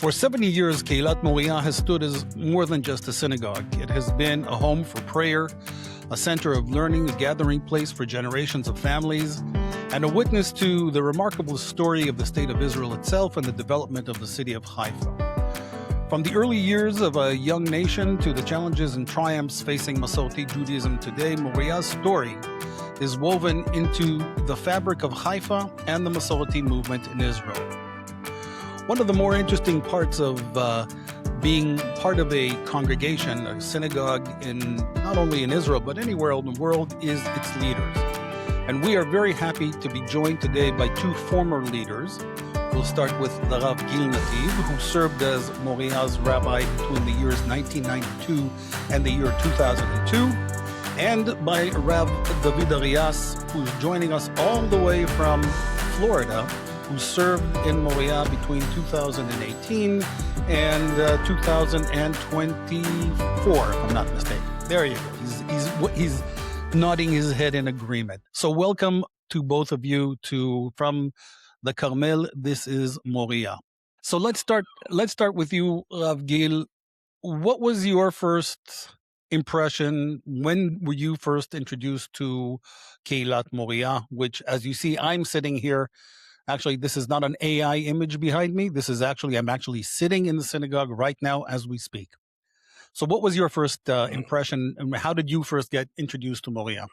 For 70 years, Keilat Moriah has stood as more than just a synagogue. It has been a home for prayer, a center of learning, a gathering place for generations of families, and a witness to the remarkable story of the state of Israel itself and the development of the city of Haifa. From the early years of a young nation to the challenges and triumphs facing Masorti Judaism today, Moriah's story is woven into the fabric of Haifa and the Masorti movement in Israel. One of the more interesting parts of being part of a congregation, a synagogue, not only in Israel but anywhere in the world, is its leaders. And we are very happy to be joined today by two former leaders. We'll start with the Rabbi Gil Nativ, who served as Moriah's rabbi between the years 1992 and the year 2002, and by Rabbi David Arias, who's joining us all the way from Florida, who served in Moriah between 2018 and 2024, if I'm not mistaken. There you go. He's nodding his head in agreement. So welcome to both of you from the Carmel. This is Moriah. So let's start with you, Rav Gil. What was your first impression? When were you first introduced to Keilat Moriah, which, as you see, I'm sitting here. Actually, this is not an AI image behind me. I'm actually sitting in the synagogue right now as we speak. So what was your first impression, and how did you first get introduced to Moriah?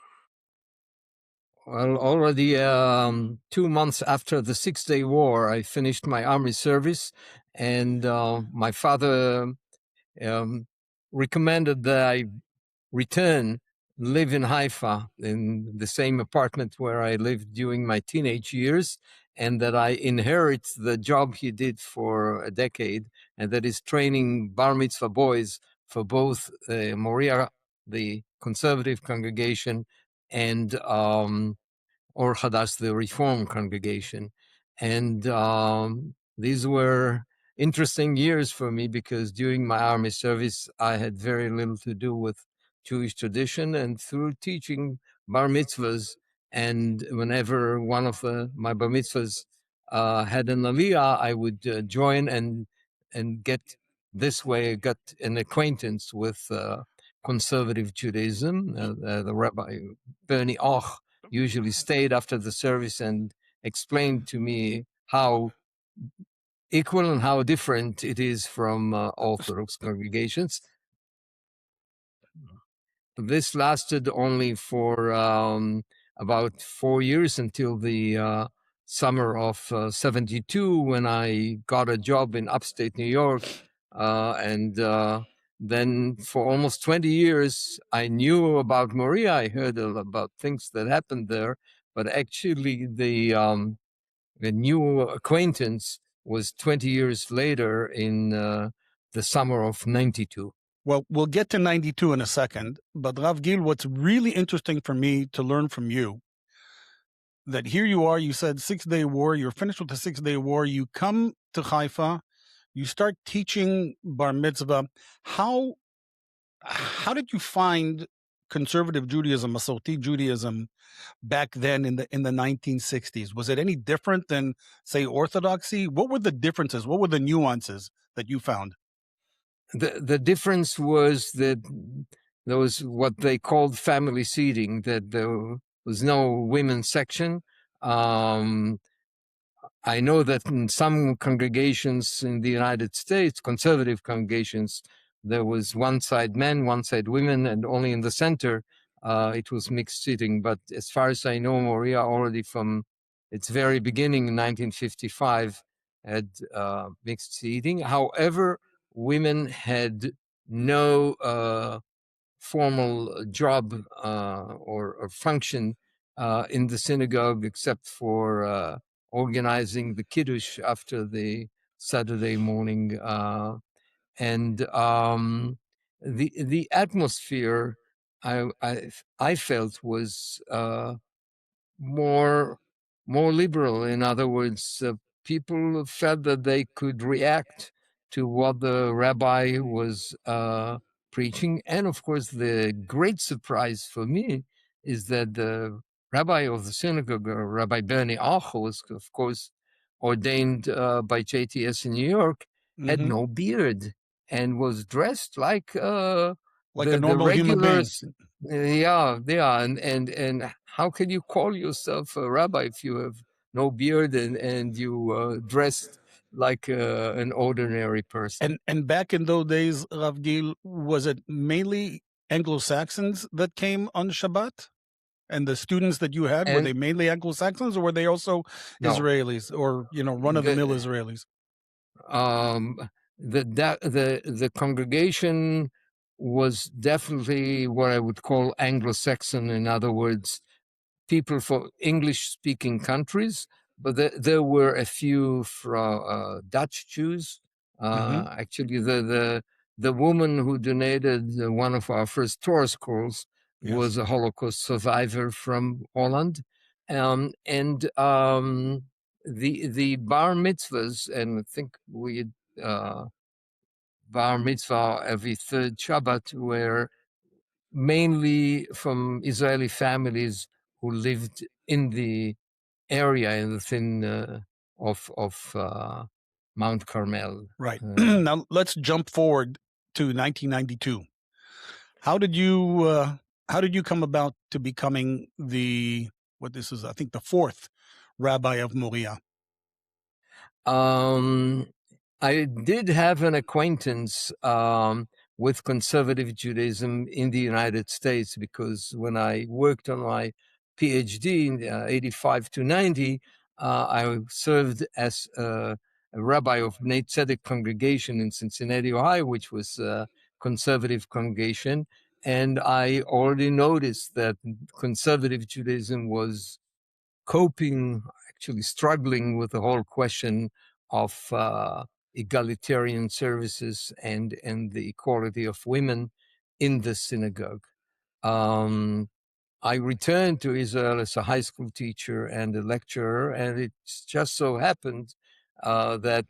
Well, already 2 months after the Six-Day War, I finished my army service, and my father recommended that I return, live in Haifa, in the same apartment where I lived during my teenage years, and that I inherit the job he did for a decade, and that is training bar mitzvah boys for both Moriah, the conservative congregation, and Or Hadash, the Reform congregation. And these were interesting years for me because during my army service, I had very little to do with Jewish tradition, and through teaching bar mitzvahs, and whenever one of my bar mitzvahs had an aliyah, I would join and get an acquaintance with conservative Judaism. The Rabbi Bernie Och usually stayed after the service and explained to me how equal and how different it is from Orthodox congregations. This lasted only for about 4 years until the summer of 72, when I got a job in upstate New York. Then for almost 20 years, I knew about Moriah. I heard about things that happened there, but actually the new acquaintance was 20 years later in the summer of 92. Well, we'll get to 92 in a second, but Rav Gil, what's really interesting for me to learn from you, that here you are, you said Six-Day War, you're finished with the Six-Day War, you come to Haifa, you start teaching bar mitzvah. How did you find conservative Judaism, Masorti Judaism, back then in the 1960s? Was it any different than, say, Orthodoxy? What were the differences? What were the nuances that you found? The difference was that there was what they called family seating, that there was no women's section. I know that in some congregations in the United States, conservative congregations, there was one side men, one side women, and only in the center it was mixed seating. But as far as I know, Moriah already from its very beginning in 1955 had mixed seating. However, women had no formal job or function in the synagogue except for organizing the kiddush after the Saturday morning, and the atmosphere I felt was more liberal. In other words, people felt that they could react to what the rabbi was preaching. And of course, the great surprise for me is that the rabbi of the synagogue, Rabbi Bernie Och, was of course ordained by JTS in New York. had Hmm. no beard and was dressed like Like a the normal human being. regulars. Yeah, and how can you call yourself a rabbi if you have no beard and you dressed like an ordinary person? And back in those days, Rav Gil, was it mainly Anglo-Saxons that came on Shabbat? And the students that you had, were And they mainly Anglo-Saxons or were they also no, Israelis or, run-of-the-mill the Israelis? um, the congregation was definitely what I would call Anglo-Saxon. In other words, people for English-speaking countries, but there were a few from Dutch Jews. Hmm. Actually, the woman who donated one of our first Torah scrolls Yes. was a Holocaust survivor from Holland, and the bar mitzvahs, and I think we uh, bar mitzvah every third Shabbat were mainly from Israeli families who lived in the area in the thin of Mount Carmel. Right. Uh, Now let's jump forward to 1992. How did you how did you come about to becoming the what this is? I think the fourth rabbi of Moriah. um, I did have an acquaintance with conservative Judaism in the United States because when I worked on my PhD in 85 to 90, I served as a rabbi of Bnei Tzedek congregation in Cincinnati, Ohio, which was a conservative congregation. And I already noticed that conservative Judaism was coping, actually struggling with the whole question of egalitarian services and the equality of women in the synagogue. Um, I returned to Israel as a high school teacher and a lecturer, and it just so happened that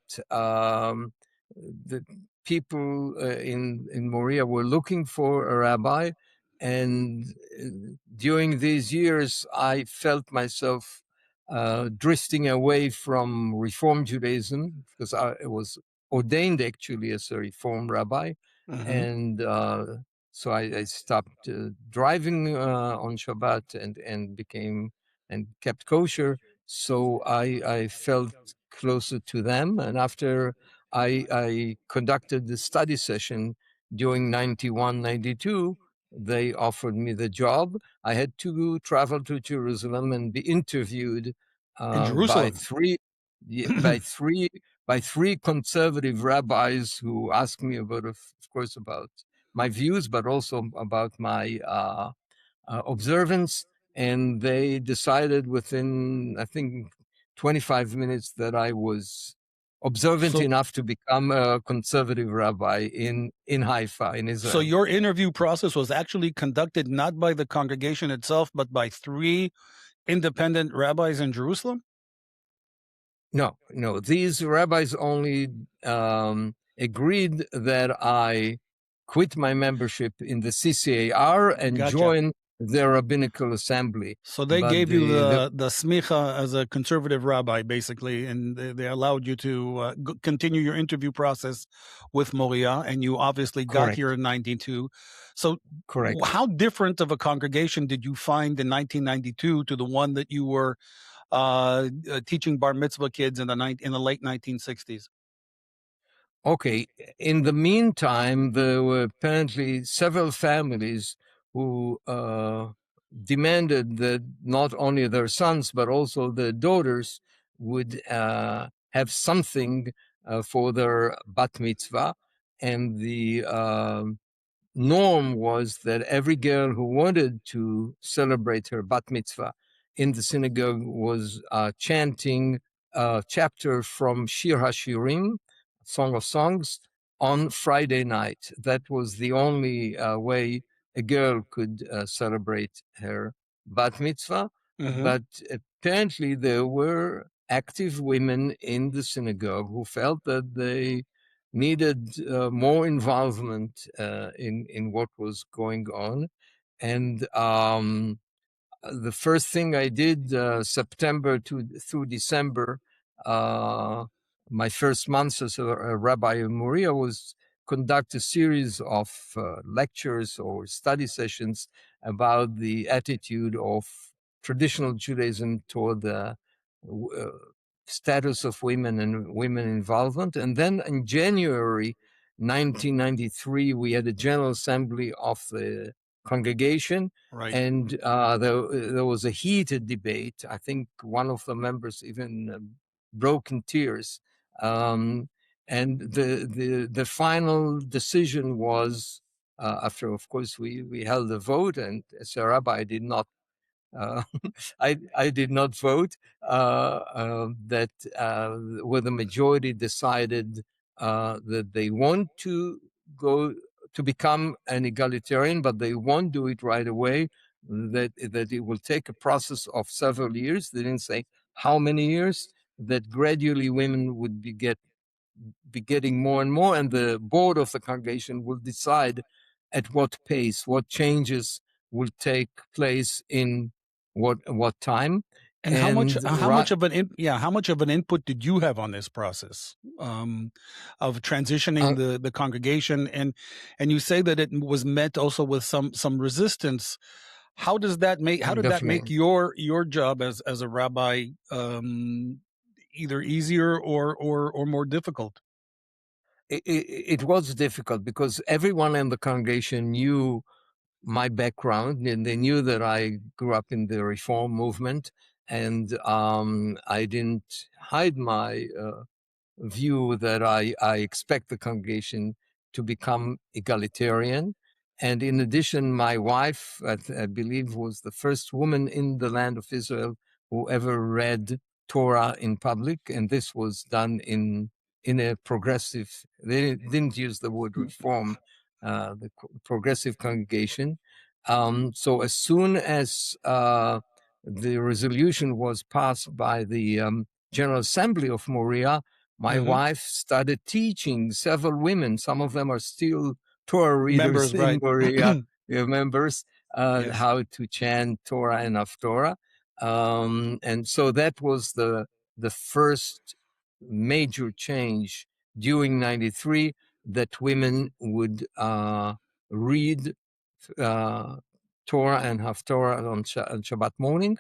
the people in Moriah were looking for a rabbi, and during these years, I felt myself drifting away from Reform Judaism because I was ordained actually as a Reform rabbi, Hmm. and so I stopped driving on Shabbat and became and kept kosher. So I felt closer to them, and after I conducted the study session during 91, 92, they offered me the job. I had to travel to Jerusalem and be interviewed In by Jerusalem. three yeah, by three conservative rabbis who asked me about, of course, about my views, but also about my observance. And they decided within, I think, 25 minutes that I was observant So enough to become a conservative rabbi in Haifa, in so Israel. your interview process was actually conducted not by the congregation itself, but by three independent rabbis in Jerusalem? No. These rabbis only agreed that I quit my membership in the CCAR and Gotcha. join the rabbinical assembly. So they But gave you the the smicha as a conservative rabbi, basically, and they allowed you to continue your interview process with Moriah, and you obviously got here correct, in 92. So correct. how different of a congregation did you find in 1992 to the one that you were teaching bar mitzvah kids in in the late 1960s? Okay. In the meantime, there were apparently several families who demanded that not only their sons but also their daughters would have something for their bat mitzvah, and the norm was that every girl who wanted to celebrate her bat mitzvah in the synagogue was chanting a chapter from Shir HaShirim, Song of Songs, on Friday night. That was the only way a girl could celebrate her bat mitzvah. Hmm. But apparently, there were active women in the synagogue who felt that they needed more involvement in what was going on. And the first thing I did, September through December, uh, my first months as a rabbi in Moriah was conduct a series of lectures or study sessions about the attitude of traditional Judaism toward the status of women and women involvement. And then in January 1993, we had a General Assembly of the congregation, Right. and there was a heated debate. I think one of the members even broke in tears. And the final decision was, after, of course, we held a vote, and as a rabbi, I did not uh, I did not vote. That where the majority decided that they want to go to become an egalitarian, but they won't do it right away. That it will take a process of several years. They didn't say how many years. That gradually women would be getting more and more, and the board of the congregation will decide at what pace, what changes will take place in what time. And And how much of how much of an input did you have on this process of transitioning the congregation? And you say that it was met also with some resistance. How did that make your job as a rabbi either easier or more difficult? It was difficult because everyone in the congregation knew my background, and they knew that I grew up in the Reform movement, and I didn't hide my view that I expect the congregation to become egalitarian. And in addition, my wife, I believe, was the first woman in the land of Israel who ever read Torah in public, and this was done in a progressive. They didn't use the word reform, the progressive congregation. So as soon as the resolution was passed by the General Assembly of Moriah, my wife started teaching several women. Some of them are still Torah readers Members, in right? Moriah, members, Yes. how to chant Torah and Haftorah. And so that was the first major change during 93, that women would read Torah and Haftorah on Shabbat morning.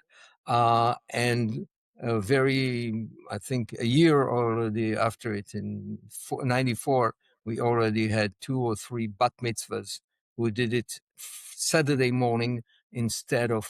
And I think a year already after it, in 94, we already had 2 or 3 bat mitzvahs who did it Saturday morning instead of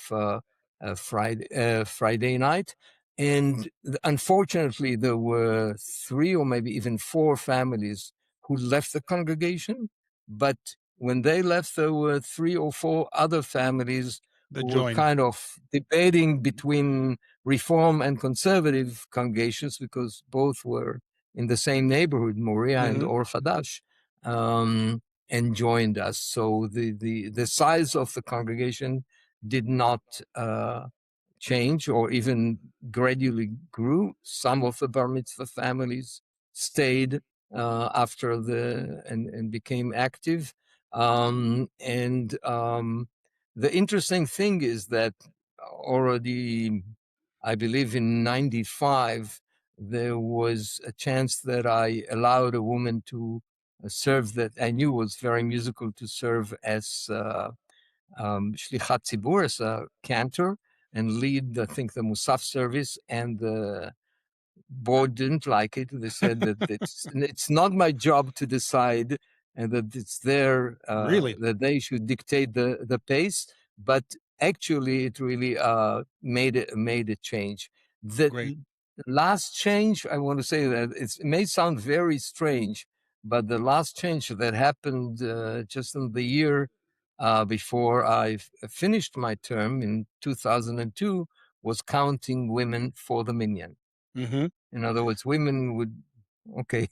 Friday night. And unfortunately, there were 3 or maybe even 4 families who left the congregation. But when they left, there were 3 or 4 other families who were kind of debating between Reform and conservative congregations, because both were in the same neighborhood, Moriah and Or Hadash, and joined us. So the size of the congregation did not change, or even gradually grew. Some of the bar mitzvah families stayed after and became active. The interesting thing is that already, I believe in 95, there was a chance that I allowed a woman to serve, that I knew was very musical, to serve as Shlichat Tzibur, as a cantor, and lead, I think, the Musaf service. And the board didn't like it. They said that it's not my job to decide, and that it's that they should dictate the pace. But actually, it really made a change. The last change, I want to say that it may sound very strange, but the last change that happened just in the year before I finished my term in 2002 was counting women for the minyan. In other words, women would, okay.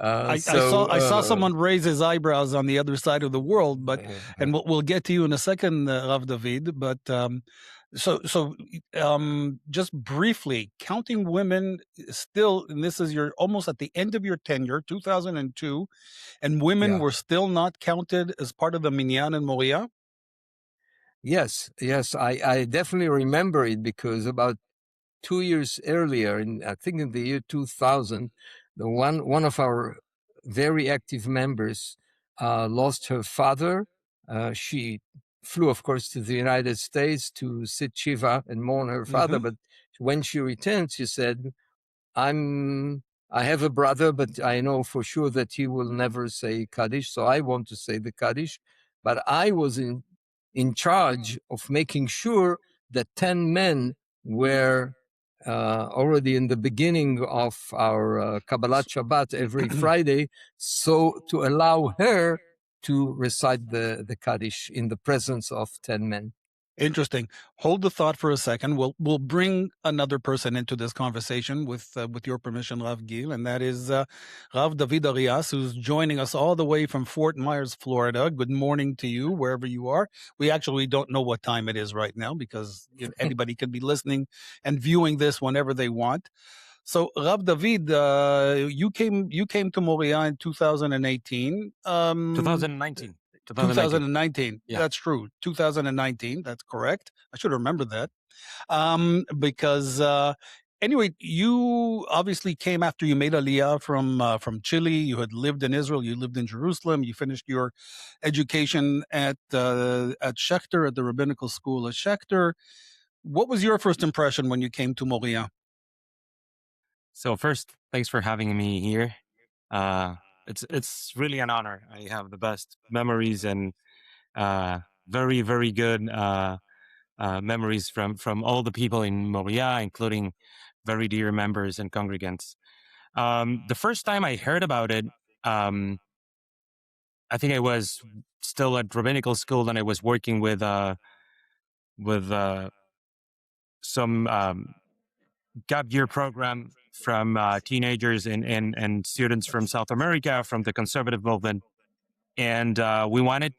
I saw someone raise his eyebrows on the other side of the world, but and we'll get to you in a second, Rav David. But just briefly, counting women still, and this is almost at the end of your tenure, 2002, and women were still not counted as part of the minyan in Moriah? Yes, I definitely remember it, because about 2 years earlier, I think in the year 2000, one of our very active members lost her father. She flew, of course, to the United States to sit Shiva and mourn her father. Mm-hmm. But when she returned, she said, I have a brother, but I know for sure that he will never say Kaddish, so I want to say the Kaddish. But I was in charge of making sure that 10 men were already in the beginning of our Kabbalat Shabbat every Friday, so to allow her to recite the Kaddish in the presence of 10 men. Interesting. Hold the thought for a second. We'll bring another person into this conversation with your permission, Rav Gil, and that is Rav David Arias, who's joining us all the way from Fort Myers, Florida. Good morning to you, wherever you are. We actually don't know what time it is right now because anybody can be listening and viewing this whenever they want. So, Rav David, you came to Moriah in 2018. 2019. 2019. Yeah. That's true. 2019. That's correct. I should remember that. Because anyway, you obviously came after you made Aliyah from Chile. You had lived in Israel. You lived in Jerusalem. You finished your education at Schechter, at the rabbinical school at Schechter. What was your first impression when you came to Moriah? So first, thanks for having me here. It's really an honor. I have the best memories and very, very good memories from all the people in Moriah, including very dear members and congregants. The first time I heard about it, I think I was still at rabbinical school and I was working with some gap year program from teenagers and students from South America, from the conservative movement. And we wanted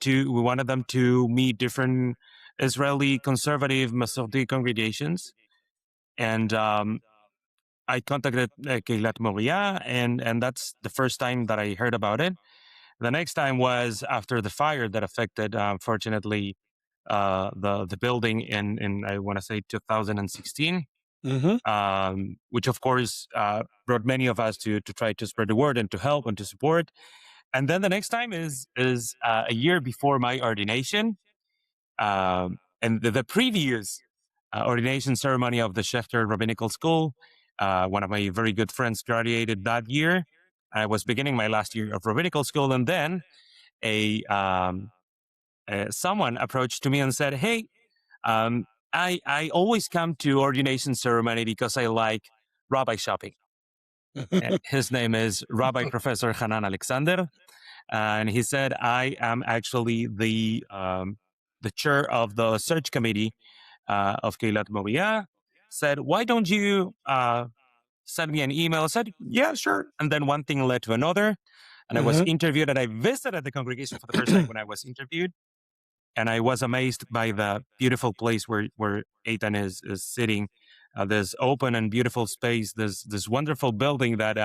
them to meet different Israeli conservative Masorti congregations. And I contacted Keilat Moriah, and that's the first time that I heard about it. The next time was after the fire that affected, unfortunately, the building in I want to say 2016. Mm-hmm. Which of course brought many of us to try to spread the word and to help and to support. And then the next time is a year before my ordination, and the previous ordination ceremony of the Schechter Rabbinical School. One of my very good friends graduated that year. I was beginning my last year of rabbinical school, and then someone approached to me and said, "Hey, I always come to ordination ceremony because I like rabbi shopping." His name is Rabbi Professor Hanan Alexander, and he said, "I am actually the chair of the search committee of Keilat Moriah." Said, "Why don't you send me an email?" I said, "Yeah, sure." And then one thing led to another, and I was interviewed, and I visited the congregation for the first time when I was interviewed. And I was amazed by the beautiful place where Ethan is sitting. This open and beautiful space, this wonderful building that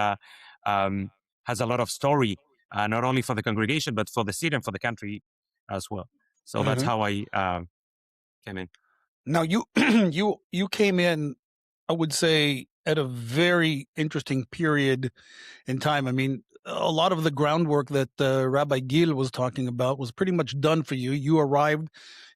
has a lot of story, not only for the congregation, but for the city and for the country as well. So that's how I came in. Now you you came in, I would say, at a very interesting period in time. I mean, a lot of the groundwork that Rabbi Gil was talking about was pretty much done for you. You arrived;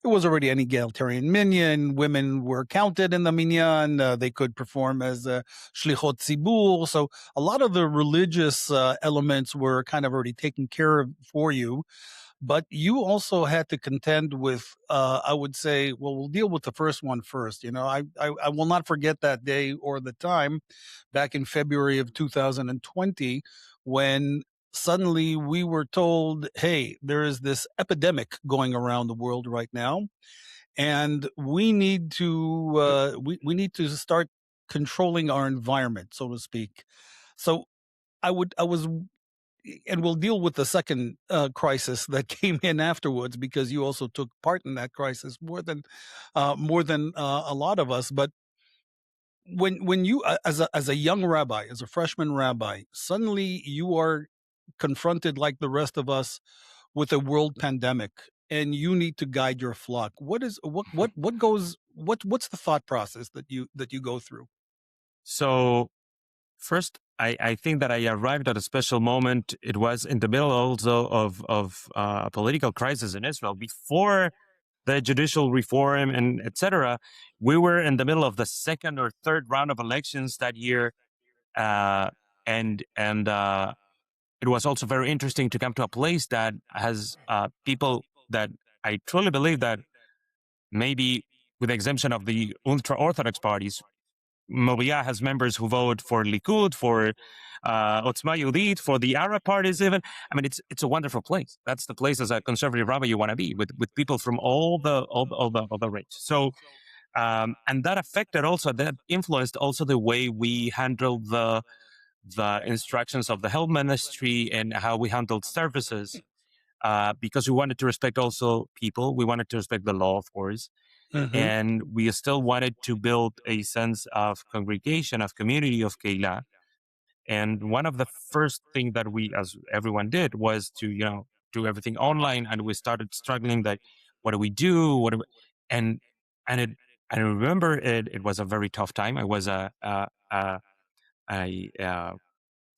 it was already an egalitarian minyan. Women were counted in the minyan. They could perform as shlichot tzibur. So a lot of the religious elements were kind of already taken care of for you. But you also had to contend with, I would say, well, we'll deal with the first one first. You know, I will not forget that day or the time back in February of 2020 when suddenly we were told, hey, there is this epidemic going around the world right now, and we need to we need to start controlling our environment, so to speak. So I was, and we'll deal with the second crisis that came in afterwards because you also took part in that crisis more than a lot of us. But when you as a young rabbi, as a freshman rabbi, suddenly you are confronted like the rest of us with a world pandemic, and you need to guide your flock. What goes what's the thought process that you go through? So first, I think that I arrived at a special moment. It was in the middle also of a political crisis in Israel. Before the judicial reform and etc., we were in the middle of the second or third round of elections that year, and it was also very interesting to come to a place that has people that I truly believe that maybe, with the exemption of the ultra-Orthodox parties, Moriah has members who vote for Likud, for Otzma Yehudit, for the Arab parties even. I mean, it's a wonderful place. That's the place as a conservative rabbi you want to be, with people from all the range. So, and that affected also, that influenced also the way we handled the instructions of the health ministry and how we handled services, because we wanted to respect also people. We wanted to respect the law, of course. Mm-hmm. And we still wanted to build a sense of congregation, of community, of Keilah. And one of the first things that we, as everyone did, was to, do everything online. And we started struggling, like, what do we do? And I remember it was a very tough time. I was a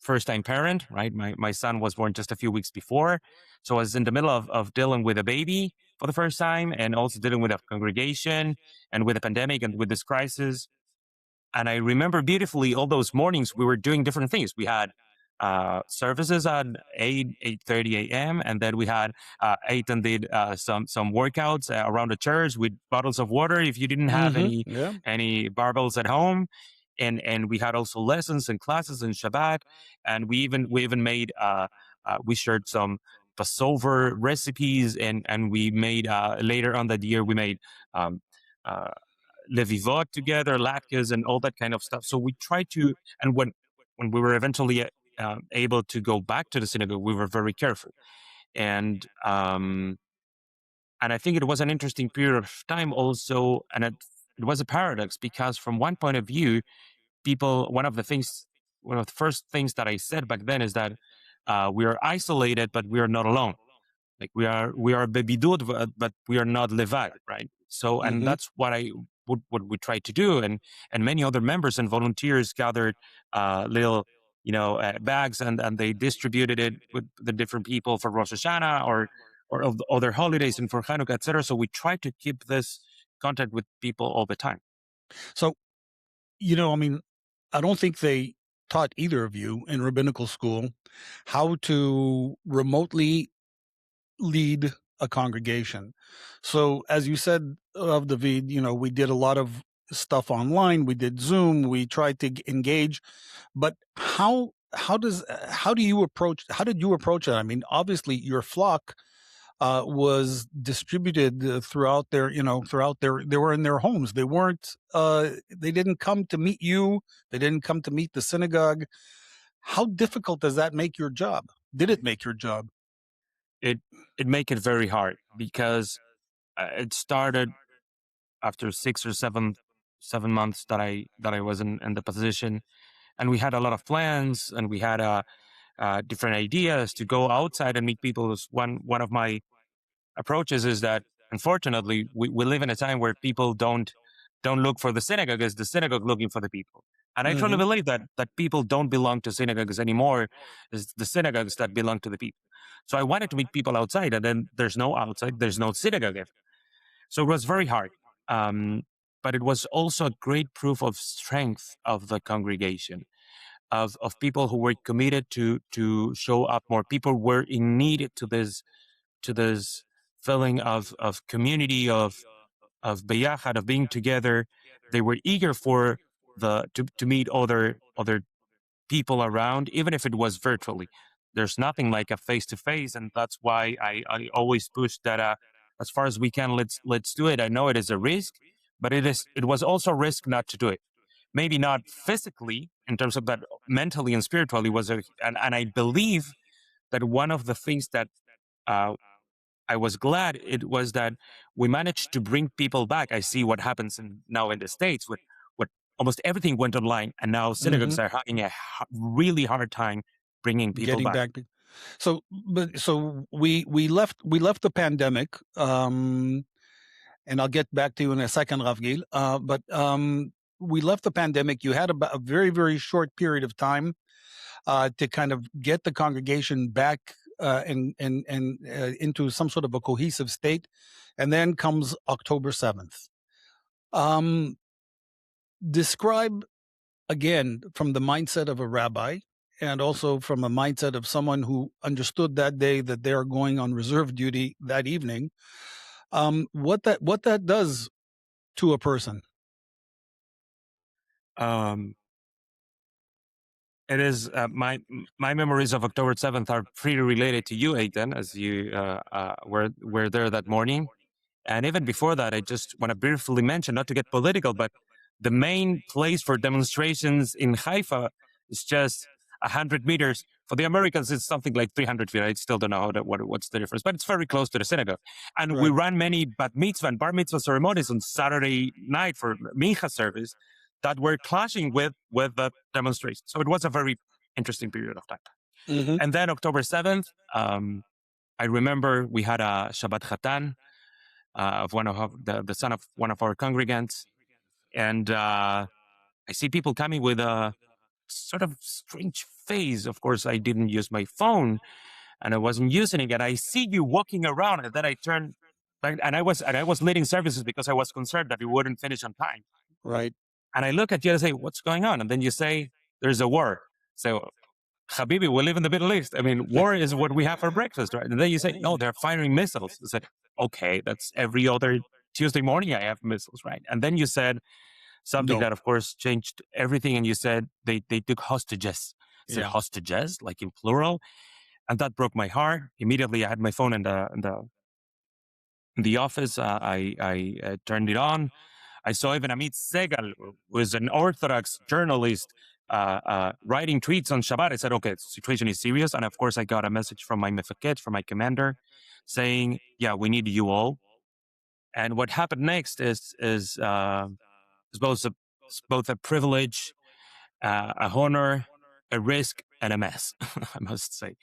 first-time parent, right? My son was born just a few weeks before. So I was in the middle of dealing with a baby for the first time, and also dealing with a congregation and with a pandemic and with this crisis. And I remember beautifully all those mornings we were doing different things. We had services at 8:30 a.m. And then we had Ethan did some workouts around the church with bottles of water if you didn't have any barbells at home. And we had also lessons and classes in Shabbat. And we even made we shared some Passover recipes, and we made later on that year we made levivot together, latkes, and all that kind of stuff. So we tried to, and when we were eventually able to go back to the synagogue, we were very careful. And I think it was an interesting period of time also, and it was a paradox, because from one point of view, one of the first things that I said back then is that we are isolated, but we are not alone. Like we are bebidud, but we are not levad, right? So, and that's what what we tried to do, and many other members and volunteers gathered little, bags, and they distributed it with the different people for Rosh Hashanah or of the other holidays and for Hanukkah, etc. So we tried to keep this contact with people all the time. So, I mean, I don't think they taught either of you in rabbinical school how to remotely lead a congregation. So, as you said of David, we did a lot of stuff online. We did Zoom. We tried to engage, but how did you approach it? I mean, obviously your flock was distributed throughout their, they were in their homes. They weren't, they didn't come to meet you. They didn't come to meet the synagogue. How difficult does that make your job? Did it make your job? It make it very hard, because it started after 6 or 7 months that I was in the position, and we had a lot of plans, and we had different ideas to go outside and meet people. One of my approaches is that, unfortunately, we live in a time where people don't look for the synagogue as the synagogue looking for the people. And I truly believe that people don't belong to synagogues anymore. It's the synagogues that belong to the people. So I wanted to meet people outside, and then there's no outside, there's no synagogue. So it was very hard. But it was also a great proof of strength of the congregation, of people who were committed to show up more. People were in need to this feeling of community, of beyachad, of being together. They were eager for to meet other people around, even if it was virtually. There's nothing like a face-to-face, and that's why I always push that as far as we can, let's do it. I know it is a risk, but it was also a risk not to do it. Maybe not physically in terms of, but mentally and spiritually and I believe that one of the things that I was glad it was that we managed to bring people back. I see what happens now in the States with what almost everything went online, and now synagogues are having a really hard time bringing people getting back. So we left the pandemic, and I'll get back to you in a second, Rav Gil. But we left the pandemic, you had about a very, very short period of time to kind of get the congregation back and into some sort of a cohesive state. And then comes October 7th. Describe again from the mindset of a rabbi and also from a mindset of someone who understood that day that they are going on reserve duty that evening, what that does to a person. It is my memories of October 7th are pretty related to you, Ethan, as you were there that morning. And even before that, I just want to briefly mention, not to get political, but the main place for demonstrations in Haifa is just 100 meters. For the Americans, it's something like 300 feet. I still don't know what's the difference, but it's very close to the synagogue. And we ran many bat mitzvah and bar mitzvah ceremonies on Saturday night for mincha service that were clashing with the demonstration. So it was a very interesting period of time. Mm-hmm. And then October 7th, I remember we had a Shabbat Chatan of one of the son of one of our congregants. And I see people coming with a sort of strange face. Of course, I didn't use my phone and I wasn't using it. And I see you walking around, and then I turned back, and I was leading services because I was concerned that we wouldn't finish on time. Right. And I look at you and say, "What's going on?" And then you say, "There's a war." So, Habibi, we live in the Middle East. I mean, war is what we have for breakfast, right? And then you say, "No, they're firing missiles." I said, "Okay, that's every other Tuesday morning I have missiles, right?" And then you said something that, of course, changed everything. And you said they took hostages. I said, hostages, like in plural. And that broke my heart. Immediately, I had my phone in the office. I turned it on. I saw even Amit Segal, who is an Orthodox journalist, writing tweets on Shabbat. I said, okay, the situation is serious. And of course, I got a message from my mefaket, from my commander, saying, yeah, we need you all. And what happened next is both a privilege, a honor, a risk, and a mess, I must say.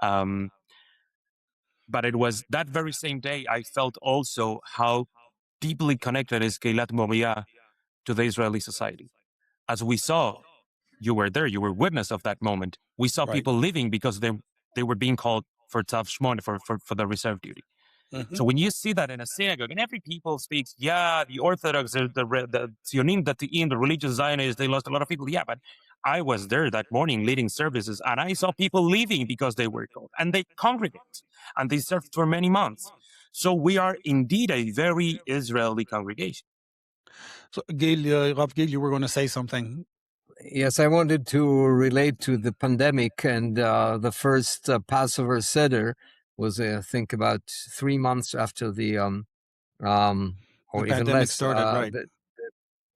But it was that very same day I felt also how deeply connected is Keilat Moriah to the Israeli society. As we saw, you were there, you were witness of that moment. We saw people leaving because they were being called for Tzav Shmon, for the reserve duty. Mm-hmm. So when you see that in a synagogue, and every people speaks, yeah, the Orthodox, the Tzionim Dati'im, the religious Zionists, they lost a lot of people. Yeah, but I was there that morning leading services, and I saw people leaving because they were called, and they congregate, and they served for many months. So we are indeed a very Israeli congregation. So, Gil, Rav Gil, you were going to say something. Yes, I wanted to relate to the pandemic, and the first Passover Seder was, I think, about 3 months after the or even less started,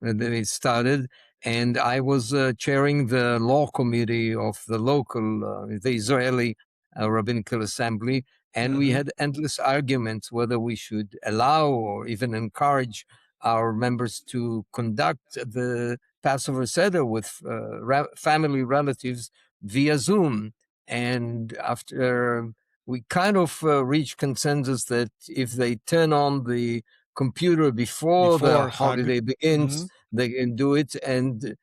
that it started. And I was chairing the law committee of the local, the Israeli Rabbinical Assembly, and we had endless arguments whether we should allow or even encourage our members to conduct the Passover Seder with family relatives via Zoom. And after we kind of reached consensus that if they turn on the computer before the holiday begins, they can do it. And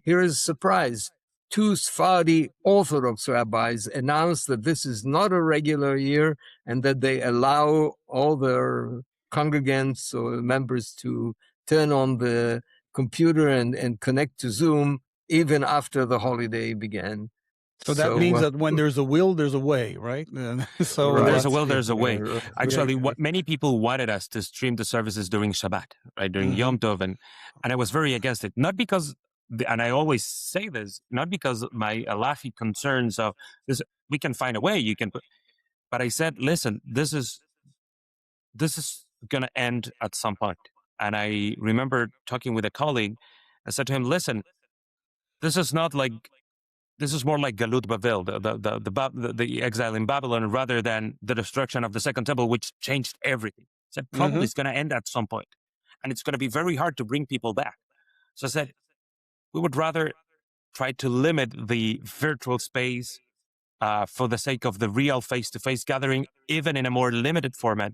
here is a surprise. 2 Sephardi Orthodox rabbis announced that this is not a regular year and that they allow all their congregants or members to turn on the computer and connect to Zoom even after the holiday began. So that means that when there's a will, there's a way, right? So when there's a will, there's a way. Actually, what many people wanted us to stream the services during Shabbat, right, during Yom Tov, and I was very against it. Not because, and I always say this, not because my halachic concerns of this, we can find a way. You can, but I said, listen, this is going to end at some point. And I remember talking with a colleague. I said to him, listen, this is not like. This is more like Galut Bavel, the exile in Babylon, rather than the destruction of the Second Temple, which changed everything. I said, probably it's going to end at some point, and it's going to be very hard to bring people back. So I said, we would rather try to limit the virtual space for the sake of the real face-to-face gathering, even in a more limited format.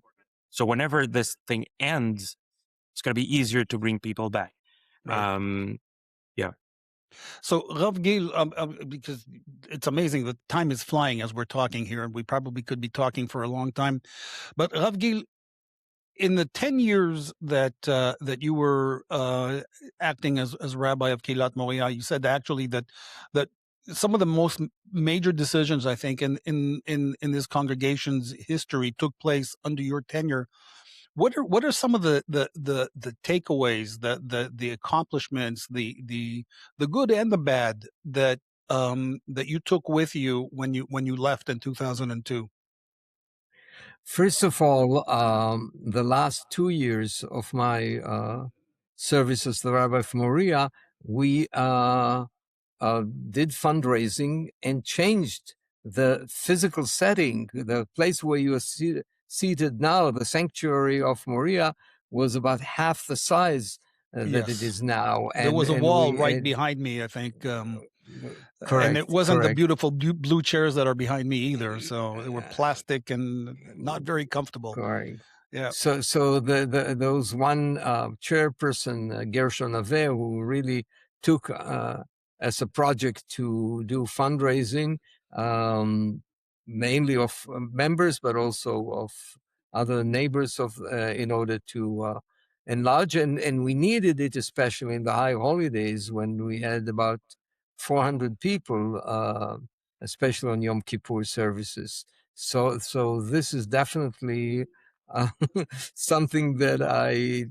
So whenever this thing ends, it's going to be easier to bring people back. Um, yeah. So, Rav Gil, because it's amazing, the time is flying as we're talking here, and we probably could be talking for a long time. But Rav Gil, in the 10 years that that you were acting as rabbi of Kilat Moriah, you said actually that some of the most major decisions, I think, in this congregation's history took place under your tenure. What are some of the takeaways, the accomplishments, the good and the bad that that you took with you when you left in 2002? First of all, the last 2 years of my service as the Rabbi of Moriah, we did fundraising and changed the physical setting. The place where you are seated now, the sanctuary of Moriah, was about half the size that it Yes. is now. There was a wall right behind me, I think. And it wasn't the beautiful blue chairs that are behind me either. So they were plastic and not very comfortable. Correct. Yeah. So those one chairperson, Gershon Aveh, who really took as a project to do fundraising, mainly of members, but also of other neighbors of in order to enlarge. And we needed it, especially in the high holidays when we had about 400 people, especially on Yom Kippur services. So this is definitely uh, something that I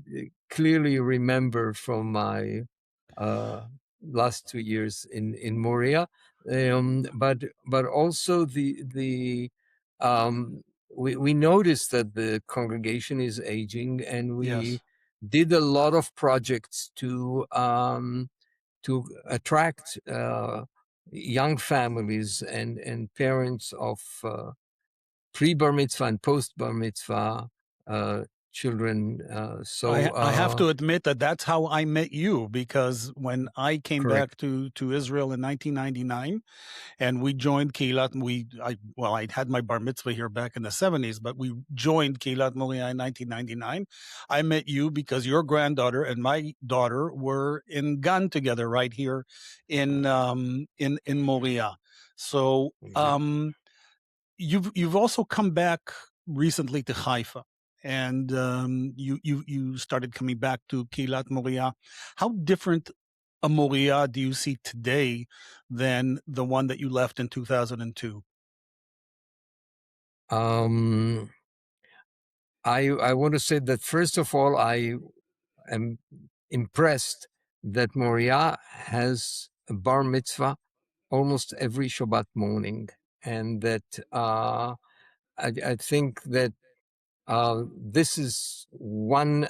clearly remember from my last 2 years in Moriah. But also we noticed that the congregation is aging, and we Yes. did a lot of projects to attract young families and parents of pre-bar mitzvah and post-bar mitzvah children. I have to admit that that's how I met you, because when I came Correct. back to Israel in 1999 and we joined Keilat, I had my bar mitzvah here back in the 70s, but we joined Keilat Moriah in 1999. I met you because your granddaughter and my daughter were in Gan together right here in Moriah. So you've also come back recently to Haifa, and you started coming back to Kilat Moriah. How different a Moriah do you see today than the one that you left in 2002? I want to say that first of all, I am impressed that Moriah has a bar mitzvah almost every Shabbat morning, and that I think that this is one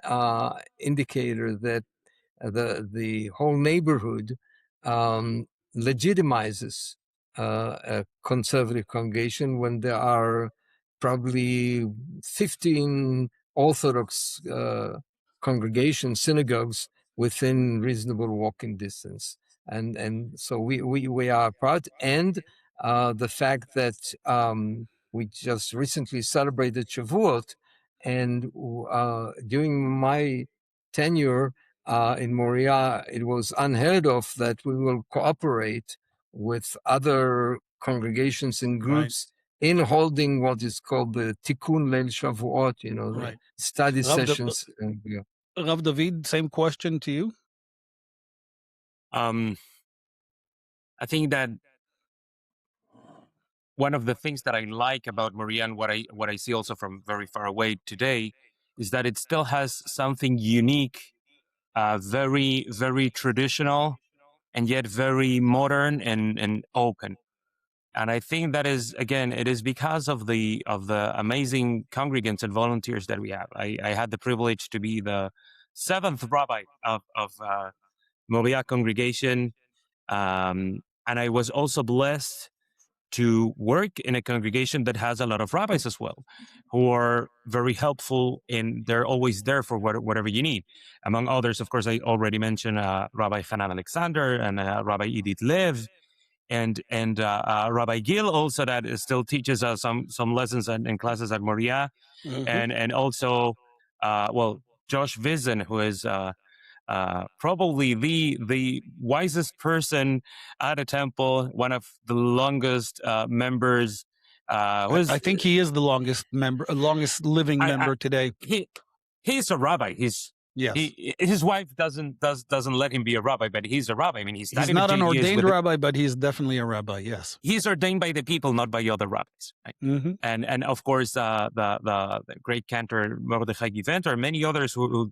indicator that the whole neighborhood legitimizes a conservative congregation when there are probably 15 Orthodox congregations, synagogues within reasonable walking distance, and so we are part, and the fact that we just recently celebrated Shavuot, and during my tenure in Moriah, it was unheard of that we will cooperate with other congregations and groups in holding what is called the Tikkun Leil Shavuot, the study sessions. Rav David, same question to you. I think that one of the things that I like about Moriah, and what I see also from very far away today, is that it still has something unique, very, very traditional, and yet very modern and open. And I think that is, again, it is because of the amazing congregants and volunteers that we have. I had the privilege to be the 7th rabbi of Moriah Congregation, and I was also blessed to work in a congregation that has a lot of rabbis as well, who are very helpful, and they're always there for whatever you need. Among others, of course, I already mentioned Rabbi Hanan Alexander and Rabbi Edith Lev, and Rabbi Gil also, that still teaches us some lessons and classes at Moriah, and also Josh Vizen, who is probably the wisest person at a temple, one of the longest members. I think he is the longest living member today. He's a rabbi. Yes. His wife doesn't let him be a rabbi, but he's a rabbi. I mean, he's not an ordained rabbi, but he's definitely a rabbi. Yes, he's ordained by the people, not by other rabbis. Right? Mm-hmm. And of course, the great cantor Mordechai Giventer, and many others who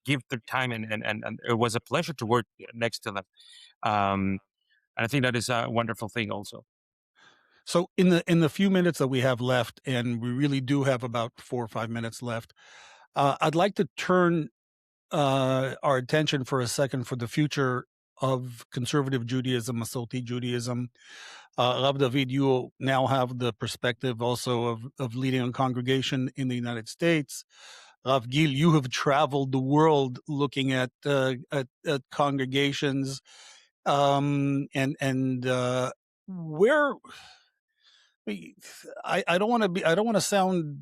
give their time, and it was a pleasure to work next to them. And I think that is a wonderful thing, also. So in the few minutes that we have left, and we really do have about 4 or 5 minutes left, I'd like to turn our attention for a second for the future of conservative Judaism, Masorti Judaism. Rav David, you now have the perspective also of leading a congregation in the United States. Rav Gil, you have traveled the world looking at congregations, and where. I don't want to sound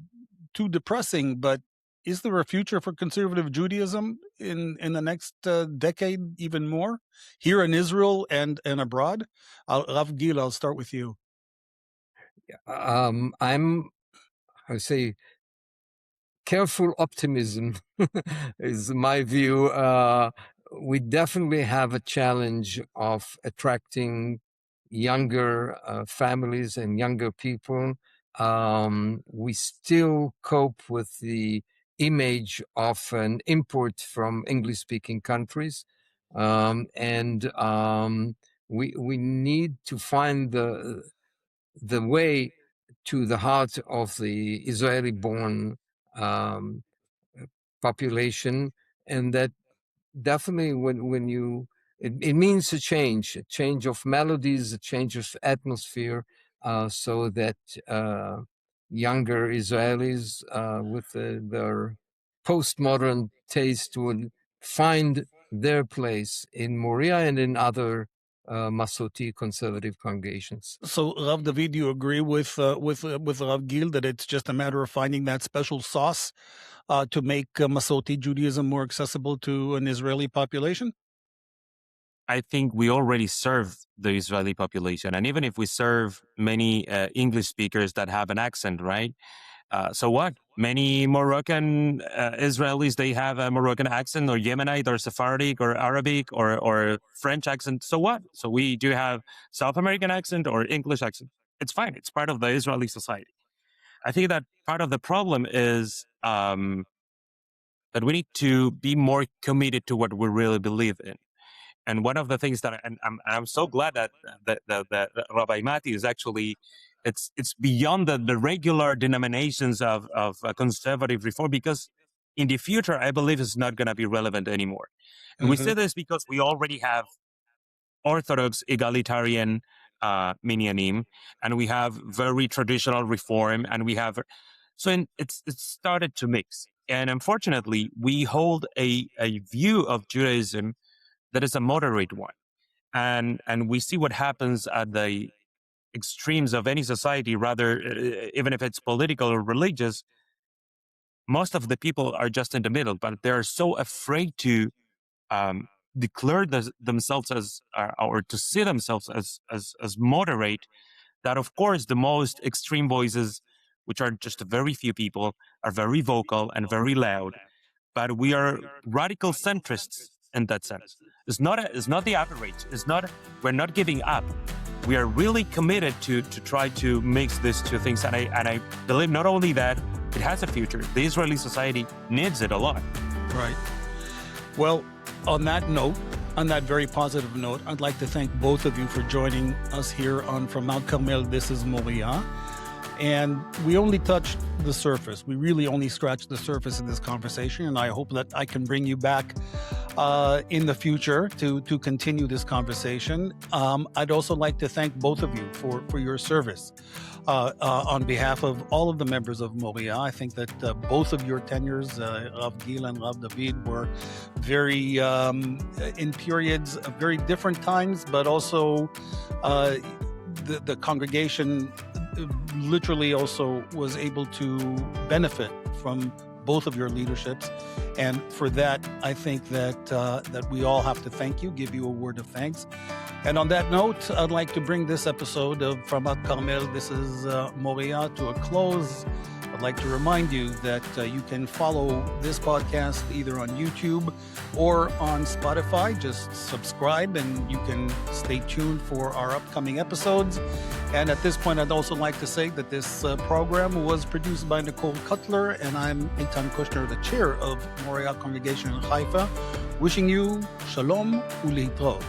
too depressing, but is there a future for conservative Judaism in the next decade, even more, here in Israel and abroad? Rav Gil, I'll start with you. I would say, careful optimism is my view. We definitely have a challenge of attracting younger families and younger people. We still cope with the image of an import from English-speaking countries, and we need to find the way to the heart of the Israeli-born population, and that definitely when you it means a change of melodies, a change of atmosphere, so that younger Israelis with their postmodern taste will find their place in Moriah and in other Masorti conservative congregations. So, Rav David, do you agree with Rav Gil that it's just a matter of finding that special sauce to make Masorti Judaism more accessible to an Israeli population? I think we already serve the Israeli population, and even if we serve many English speakers that have an accent, right? So what? Many Moroccan Israelis, they have a Moroccan accent, or Yemenite, or Sephardic, or Arabic, or French accent. So what? So we do have South American accent or English accent. It's fine. It's part of the Israeli society. I think that part of the problem is that we need to be more committed to what we really believe in. And one of the things that I'm so glad that Rabbi Mati is actually, it's beyond the regular denominations of conservative reform, because in the future, I believe it's not going to be relevant anymore. And we say this because we already have Orthodox egalitarian minyanim, and we have very traditional reform, and we have, it's started to mix. And unfortunately, we hold a view of Judaism that is a moderate one. And we see what happens at the extremes of any society, rather, even if it's political or religious. Most of the people are just in the middle, but they're so afraid to declare themselves as, or to see themselves as moderate, that of course the most extreme voices, which are just a very few people, are very vocal and very loud. But we are radical centrists in that sense. It's not the average. We're not giving up. We are really committed to try to mix these two things. And I believe not only that, it has a future. The Israeli society needs it a lot. Right. Well, on that note, on that very positive note, I'd like to thank both of you for joining us here on From Mount Carmel, This Is Moriah. And we only touched the surface. We really only scratched the surface in this conversation. And I hope that I can bring you back in the future to continue this conversation. I'd also like to thank both of you for your service. On behalf of all of the members of Moriah, I think that both of your tenures, Rav Gil and Rav David, were very, in periods of very different times, but also the congregation literally also was able to benefit from both of your leaderships. And for that, I think that we all have to thank you, give you a word of thanks. And on that note, I'd like to bring this episode of From Mount Carmel, this is Moriah, to a close. I'd like to remind you that you can follow this podcast either on YouTube or on Spotify. Just subscribe and you can stay tuned for our upcoming episodes. And at this point, I'd also like to say that this program was produced by Nicole Cutler, and I'm Ethan Kushner, the chair of Moriah Congregation in Haifa, wishing you shalom u'leitrat.